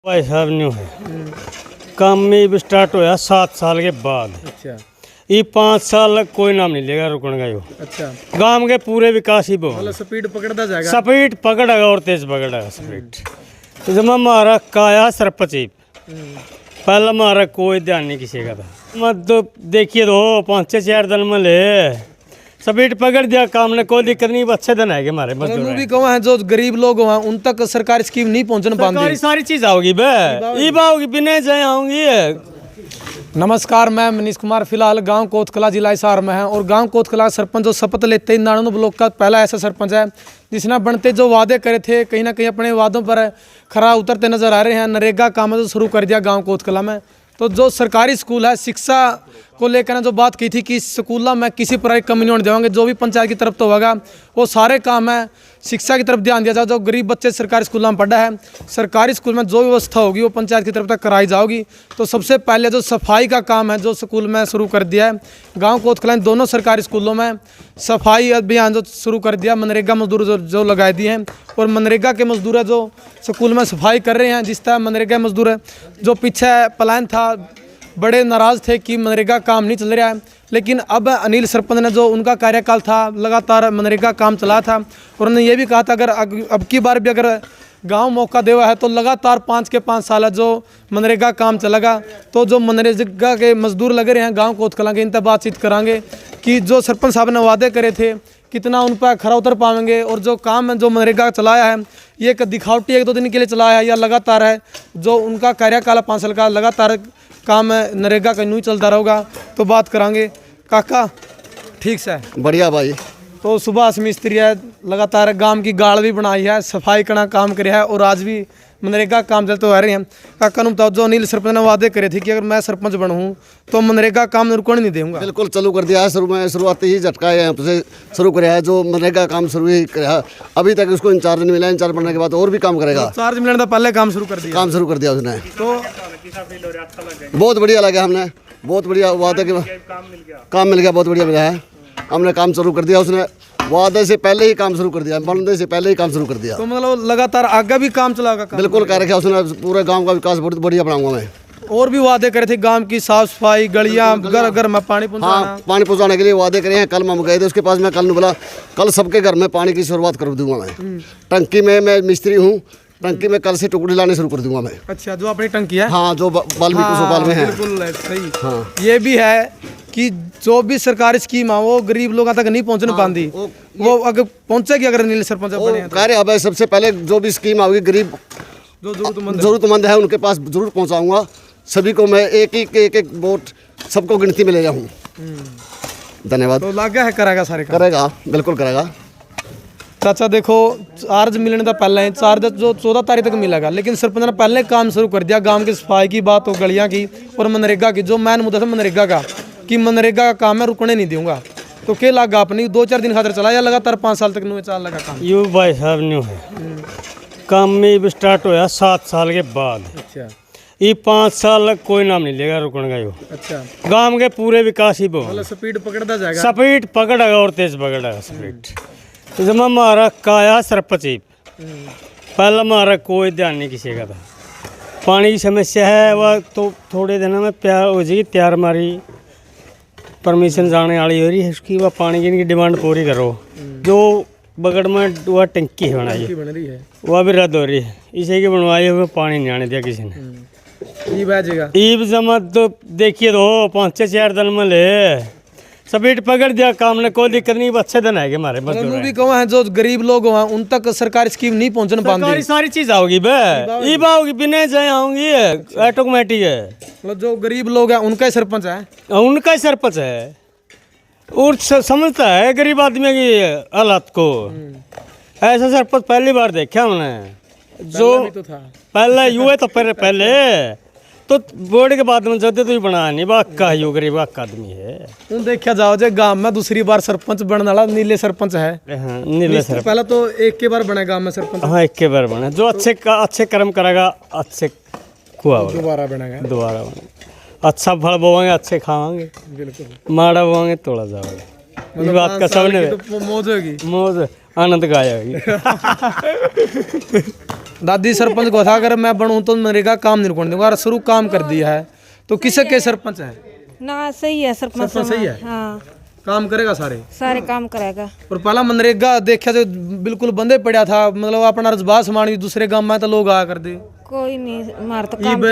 भाई साहब न्यू है काम में भी स्टार्ट होया 7 साल के बाद। अच्छा ये 5 साल कोई नाम नहीं लेगा रुकने का। यो अच्छा गांव के पूरे विकास ही बहुत मतलब स्पीड पकड़ता जाएगा। स्पीड पकड़ेगा और तेज पकड़ेगा स्पीड। जब हमारा काया सरपंच ही पहला हमारा कोई ध्यान नहीं किसी का था। मत तो देखिए तो 5-4 दिन में ले स्पीड पकड़ दिया काम ने, कोई दिक्कत नहीं। अच्छे दिन है हमारे मजदूर भी कौन है जो गरीब लोग हैं उन तक सरकारी स्कीम नहीं पहुंचने पाती। सारी चीज आओगी बे ई बिना जाए आऊंगी। नमस्कार, मैं मनीष कुमार फिलहाल गांव कोतकला जिला हिसार में है और गांव कोतकला सरपंच जो शपथ लेते ही नारायण ब्लॉक का पहला ऐसा सरपंच है जिसने बनते जो वादे करे थे कहीं ना कहीं अपने वादों पर खरा उतरते नजर आ रहे हैं। नरेगा काम जो शुरू कर दिया गांव कोतकला में, तो जो सरकारी स्कूल है शिक्षा को लेकर ने जो बात की थी कि स्कूलों में किसी प्रकार की कमी नहीं होने देंगे, जो भी पंचायत की तरफ तो होगा वो सारे काम है शिक्षा की तरफ ध्यान दिया जाए। जो गरीब बच्चे सरकारी स्कूलों में पढ़ा है, सरकारी स्कूल में जो व्यवस्था होगी वो पंचायत की तरफ तक कराई जाओगी। तो सबसे पहले जो सफाई का काम है जो स्कूल में शुरू कर दिया है गाँव कोतकला दोनों सरकारी स्कूलों में सफाई अभियान जो शुरू कर दिया। मनरेगा मजदूर जो लगाए दिए हैं और मनरेगा के मजदूर है जो स्कूल में सफाई कर रहे हैं। जिस तरह मनरेगा मजदूर है जो पीछे प्लान था, बड़े नाराज़ थे कि मनरेगा काम नहीं चल रहा है, लेकिन अब अनिल सरपंच ने जो उनका कार्यकाल था लगातार मनरेगा काम चला था और उन्होंने ये भी कहा था अगर अब की बार भी अगर गांव मौका देवा है तो लगातार 5 के 5 साल जो मनरेगा काम चलेगा। तो जो मनरेगा के मजदूर लगे रहे हैं गाँव कोतकला के, इनसे बातचीत करांगे कि जो सरपंच साहब ने वादे करे थे कितना उन पर खरा उतर पाएंगे और जो काम है जो मनरेगा चलाया है ये एक दिखावटी 1-2 दिन के लिए चलाया है या लगातार है जो उनका कार्यकाल 5 साल का लगातार काम है नरेगा का यूँ चलता रहेगा। तो बात करांगे। काका ठीक से बढ़िया भाई। तो सुभाष मिस्त्री है लगातार गांव की गाड़ भी बनाई है, सफाई करना काम करे है और आज भी मनरेगा काम चलते आ रहे हैं। काका ने बताओ जो अनिल सरपंच ने वादे करे थे कि अगर मैं सरपंच बनूँ तो मनरेगा काम रुकने नहीं दूंगा। बिल्कुल चालू कर दिया है। शुरुआती ही झटका है यहाँ से शुरू कराया है जो मनरेगा काम शुरू ही कराया। अभी तक उसको इंचार्ज नहीं मिला, इंचार्ज बनने के बाद और भी काम करेगा। इंचार्ज मिलने से पहले काम शुरू कर दिया उसने। तो बहुत बढ़िया लगा, हमने बहुत बढ़िया वादे के काम मिल गया, बहुत बढ़िया मिला है। हमने काम शुरू कर दिया, उसने वादे से पहले ही काम शुरू कर दिया, बनने से पहले ही काम शुरू कर दिया। तो मतलब लगातार आगे भी काम चलाएगा। बिल्कुल कर रखा उसने, पूरे गांव का विकास बहुत बढ़िया बनाऊंगा मैं। और भी वादे करे थे गांव की साफ सफाई, गलियां, घर घर में पानी पहुंचाना। हाँ, पानी पहुंचाने के लिए वादे करे हैं। कल हम गए थे उसके पास, मैं कल ने बोला कल सबके घर में पानी की शुरुआत कर दूंगा मैं। टंकी में मैं मिस्त्री हूँ, टंकी में कल से टुकड़ी लाने शुरू कर दूंगा मैं। अच्छा, जो अपनी टंकी है। हाँ, जो वाल्मीकि सोपाल में है। बिल्कुल सही। हाँ, ये भी है कि जो भी सरकारी स्कीम है वो गरीब लोगों तक नहीं पहुंचने पाती। वो अगर पहुंचेगी अगर नील सरपंच बने तो। कार्य अब सबसे पहले जो भी स्कीम आएगी गरीब जो जरूरतमंद है उनके पास जरूर पहुंचाऊंगा। सभी को मैं एक वोट सबको गिनती में ले जाऊँ। धन्यवाद। तो लागा है करेगा सारे काम। करेगा, बिल्कुल करेगा। चाचा देखो चार्ज मिलने का पहले ही चार्ज जो 14 तारीख तक मिलेगा, लेकिन सरपंच ने पहले काम शुरू कर दिया। गांव की सफाई की बात हो, गलियां की और मनरेगा की। जो मैन मुद्दा था मनरेगा का कि मनरेगा का काम मैं रुकने नहीं दूंगा। तो क्या लगा अपनी 2-4 दिन खातर चला या लगातार 5 साल तक न्यू चाल लगा काम? यू भाई साहब न्यू है काम में भी स्टार्ट होया 7 साल के बाद। अच्छा ये 5 साल कोई नाम नहीं लेगा रुकने का। यो अच्छा गांव के पूरे विकास ही बहुत मतलब स्पीड पकड़ता जाएगा। स्पीड पकड़ेगा और तेज पकड़ेगा स्पीड। जब हमारा काया सरपंच ही पहला हमारा कोई ध्यान नहीं किसी का था। पानी की समस्या है वह तो थोड़े दिनों में प्यार हो जाएगी। तैयार हमारी परमिशन जाने वाली हो रही है उसकी, वह पानी की इनकी डिमांड पूरी करो। जो बगड़ में वह टंकी है बनाई बन रही है वह भी रद्द हो रही है। इसी की बनवाई हुई पानी नहीं आने दिया किसी ने। ईब जमा तो देखिए तो 5-4 दिन में ले स्पीड पकड़ दिया काम ने, कोई दिक्कत नहीं। अच्छे दिन है हमारे मजदूर भी कौन है जो गरीब लोग हैं उन तक सरकारी स्कीम नहीं पहुंचने पाती। सारी चीज आओगी बे ई आओगी बिना जाए आऊंगी। ऑटोमेटिक है। मतलब जो गरीब लोग हैं उनका ही सरपंच है। उनका ही सरपंच है और समझता है गरीब आदमी की हालात को। ऐसा सरपंच पहली बार देखा हमने। जो तो था पहले युवा तो पहले तो बोर्ड के बाद में जदे तो ही बना नहीं वाका यो गरीब वाका आदमी है। तुम देखा जाओ जे गांव में दूसरी बार सरपंच बनने वाला नीले सरपंच है। हाँ, नीले सरपंच पहले तो एक के बार बने गांव में सरपंच। हाँ, एक के बार बने। जो अच्छे कर्म करेगा अच्छे दोबारा बनेगा। दोबारा बने अच्छा फल बोवांगे अच्छे खावांगे, बिल्कुल माड़ा बोवांगे तोड़ा जाओगे। इस बात का सबने तो मौज होगी। मौज आनंद का आएगी। दादी सरपंच को था अगर मैं बनूं तो मनरेगा काम नहीं करने दूंगा, और शुरू काम कर दिया है तो किसे के सरपंच है? ना सही है सरपंच सही है, हाँ काम करेगा सारे काम करेगा। और पहला मनरेगा देखा जो बिल्कुल बंदे पड़ा था, मतलब अपना रजबा समान दूसरे गांव में तो लोग आया कर दे, कोई नहीं मार तो काम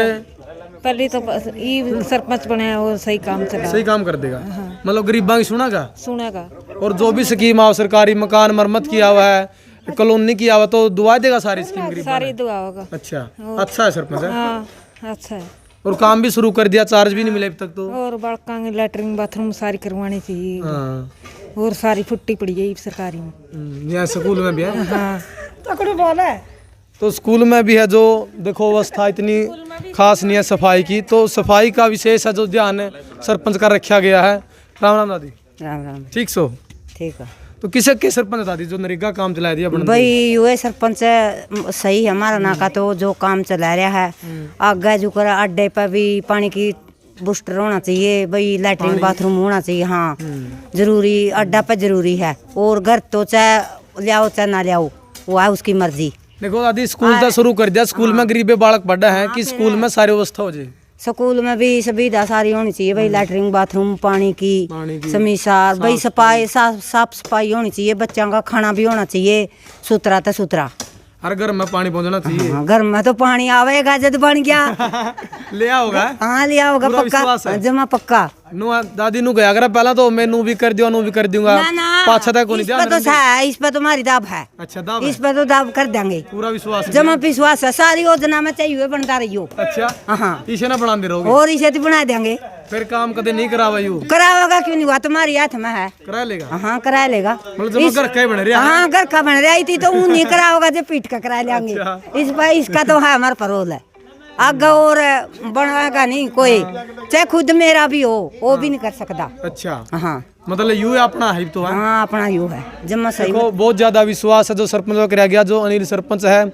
पहले तो ई सरपंच बने वो सही काम चला, सही काम कर देगा। मतलब गरीबां की सुनेगा सुनेगा, और जो भी स्कीम आओ सरकारी मकान मरम्मत किया हुआ है, कॉलोनी किया हुआ तो दुआ देगा सारी स्कीम गरीब। सारी दुआ होगा। अच्छा है सरपंच है। हाँ अच्छा है, और काम भी शुरू कर दिया, चार्ज भी नहीं मिले अब तक तो। और बड़का लैटरिन बाथरूम सारी करवानी चाहिए, हाँ और सारी फुट्टी पड़ी है सरकारी में। यहाँ स्कूल में भी है। हाँ तो स्कूल में भी है, जो देखो व्यवस्था इतनी खास नहीं है सफाई की, तो सफाई का विशेष है जो ध्यान सरपंच का रखा गया है। राम राम दादी। राम राम। ठीक सो ठीक है तो किसे के सरपंच दादी जो नरेगा काम चला दिया अपन? भाई यूए सरपंच सही है हमारा नाका, तो जो काम चला रहा है आगे जो कर अड्डे पर भी पानी की बूस्टर होना चाहिए भाई, लैटरिन बाथरूम होना चाहिए। हाँ जरूरी, अड्डा पर जरूरी है, और घर तो चाहे ले आओ चाहे ना ले आओ वो है उसकी मर्जी। देखो दादी स्कूल तो शुरू कर दिया, स्कूल में गरीबे बालक पढ़ा है कि स्कूल में सारी व्यवस्था हो जाए। स्कूल में भी सुविधा सारी होनी चाहिए भाई, लैटरिन बाथरूम पानी की समीसार भाई, सफाई साफ सफाई होनी चाहिए, बच्चों का खाना भी होना चाहिए सुथरा तो सुथरा, हर घर में पानी पहुंचना चाहिए। हाँ, घर में तो पानी आवेगा जब बन गया ले आओगा। हाँ लिया होगा पक्का, जमा पक्का। नु दादी नु गया अगर पहला तो मैं नू भी कर दिया, नू भी कर दूंगा, पाछा तक नहीं दिया। तो है इस पे तुम्हारी दाब है। अच्छा दाब इस पे तो दाब कर देंगे, पूरा विश्वास जमा विश्वास है, सारी योजना में चाहिए बनता रही हो। अच्छा हाँ इसे ना बना दे रहोगे, और इसे तो बना देंगे, फिर काम कदे नहीं करावा यू करावेगा क्यों नहीं हुआ, तुम्हारी हाथ में है, करा लेगा। हाँ करा लेगा, मतलब जब घर का ही बन रहा है। हाँ घर का बन रही थी तो नहीं कराओगा जब पीट का करा लेंगे। इस पर इसका तो है हमारा परोल है, आगे और बनाएगा नहीं कोई, चाहे खुद मेरा भी हो वो भी नहीं कर सकता। अच्छा हाँ मतलब यू अपना है तो है। हाँ अपना यू है जमा सही। देखो बहुत ज्यादा विश्वास है जो सरपंच को कराया गया, जो अनिल सरपंच है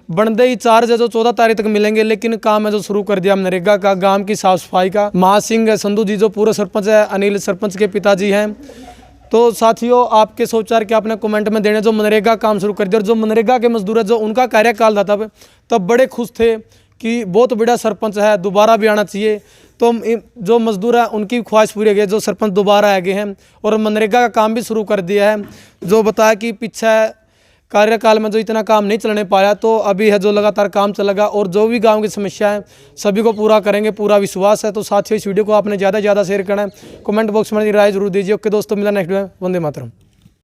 बनदे ही चार्ज है जो 14 तारीख तक मिलेंगे, लेकिन काम है जो शुरू कर दिया मनरेगा का, गांव की साफ सफाई का। महासिंह संधू जी जो पूरे सरपंच है, अनिल सरपंच के पिताजी हैं। तो साथियों आपके सोचार क्या आपने कमेंट में देने, जो मनरेगा काम शुरू कर दिया, और जो मनरेगा के मजदूर है जो उनका कार्यकाल था तब बड़े खुश थे कि बहुत बड़ा सरपंच है, दोबारा भी आना चाहिए। तो जो मजदूर है उनकी ख्वाहिश पूरी हो गई, जो सरपंच दोबारा आ गए हैं, और मनरेगा का काम भी शुरू कर दिया है। जो बताया कि पीछे कार्यकाल में जो इतना काम नहीं चलने पाया, तो अभी है जो लगातार काम चलेगा, और जो भी गांव की समस्या है सभी को पूरा करेंगे, पूरा विश्वास है। तो साथियों इस वीडियो को आपने ज़्यादा से ज़्यादा शेयर करना है, कमेंट बॉक्स में राय जरूर दीजिए। ओके दोस्तों, मिला नेक्स्ट वीडियो में। वंदे मातरम।